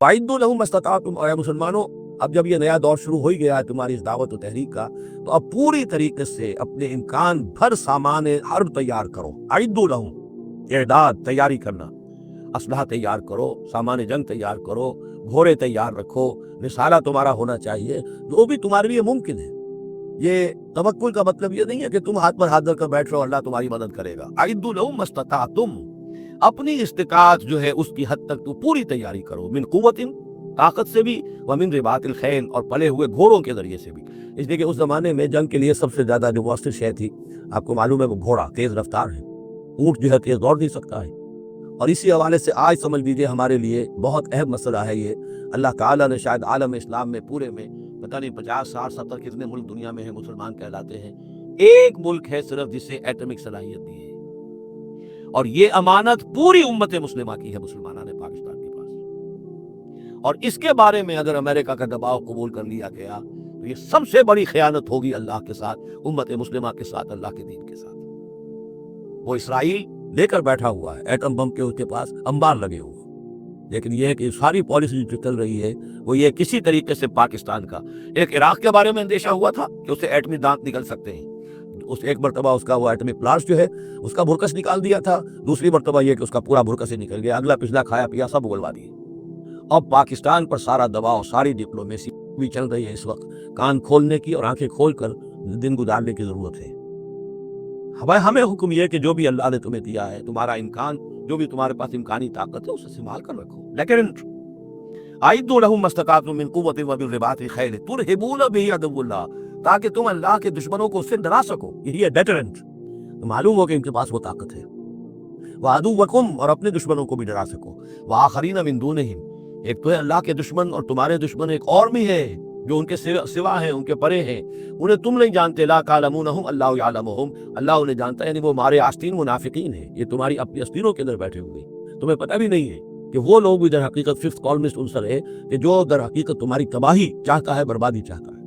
फ़अइद्दू लहुम मस्तताअतुम, और मुसलमानों अब जब ये नया दौर शुरू हो ही गया है तुम्हारी इस दावत और तहरीक का, तो अब पूरी तरीके से अपने इम्कान भर सामान हर्ब तैयार करो। अइद्दू लहुम, इर्दाद तैयारी करना, असलहा तैयार करो, सामान जंग तैयार करो, घोड़े तैयार रखो, निसाला तुम्हारा होना चाहिए, जो भी तुम्हारे लिए मुमकिन है। ये तवक्कुल का मतलब ये नहीं है कि तुम हाथ पर हाथ धरकर बैठ रहो अल्लाह तुम्हारी मदद करेगा। अइद्दू लहुम मस्तताअतुम, अपनी इस्तिताअत जो है उसकी हद तक तो पूरी तैयारी करो, मिन कुव्वतिन, ताकत से भी, व मिन रिबातिल खैल, और पले हुए घोड़ों के जरिए से भी। इसलिए कि उस जमाने में जंग के लिए सबसे ज्यादा जो मुअस्सिर शय थी, आपको मालूम है, वो घोड़ा, तेज रफ्तार है। ऊंट जो है तेज दौड़ नहीं सकता है। और इसी हवाले से आज समझ लीजिए हमारे लिए बहुत अहम मसला है ये। अल्लाह ताला ने शायद आलम इस्लाम में पूरे में पता नहीं 50, 60, 70 कितने मुल्क दुनिया में है मुसलमान कहलाते हैं, एक मुल्क है सिर्फ जिसे एटॉमिक सलाहियत दी है, और ये अमानत पूरी उम्मत मुस्लिमा की है, मुसलमाना ने पाकिस्तान के पास। और इसके बारे में अगर अमेरिका का दबाव कबूल कर लिया गया तो ये सबसे बड़ी खयानत होगी अल्लाह के साथ, उम्मत मुस्लिमा के साथ, अल्लाह के दीन के साथ। वो इसराइल लेकर बैठा हुआ है, एटम बम के उसके पास अंबार लगे हुए, लेकिन यह है कि सारी पॉलिसी जो चल रही है वो ये किसी तरीके से पाकिस्तान का, एक इराक के बारे में अंदेशा हुआ था कि उससे एटमी दांत निकल सकते हैं, उस एक मरतबा उसका वो एटमी प्लांट जो है उसका भुरकस निकाल दिया था, दूसरी मरतबा ये कि उसका पूरा भुरकस ही निकल गया, अगला पिछला खाया पिया सब उगलवा दिए। अब पाकिस्तान पर सारा दबाव, सारी डिप्लोमेसी भी चल रही है इस वक्त, कान खोलने की और आंखें खोलकर दिन गुजारने की जरूरत है। भाई हमें हुक्म यह कि जो भी अल्लाह ने तुम्हें दिया है, तुम्हारा इम्कान, जो भी तुम्हारे पास इम्कानी ताकत है, उसे संभाल कर रखो। लेकिन अइद्दू लहुम मस्तताअतुम मिन कुव्वतिन व मिन रिबातिल खैल तुरहिबून बिही अदुव्वल्लाह, ताकि तुम अल्लाह के दुश्मनों को उससे डरा सको। यही है डेटरेंट, तो मालूम हो कि इनके पास वो ताकत है। व अदुव्वकुम, और अपने दुश्मनों को भी डरा सको। व आखरीन मिन दूनिहिम, एक तो है अल्लाह के दुश्मन, और तुम्हारे दुश्मन एक और भी है जो उनके सिवा हैं, उनके परे हैं, उन्हें तुम नहीं जानते। ला तालमूनहुम अल्लाहु यालमुहुम, अल्लाह उन्हें जानता है, यानी वो मारे आस्तीन मुनाफिकीन है, ये तुम्हारी अपनी अस्तीनों के अंदर बैठे हुए, तुम्हें पता भी नहीं है कि वो लोग भी दर हकीकत फिफ्थ कॉलमिस्ट उनसर है कि जो दर हकीकत तुम्हारी तबाही चाहता है, बर्बादी चाहता है।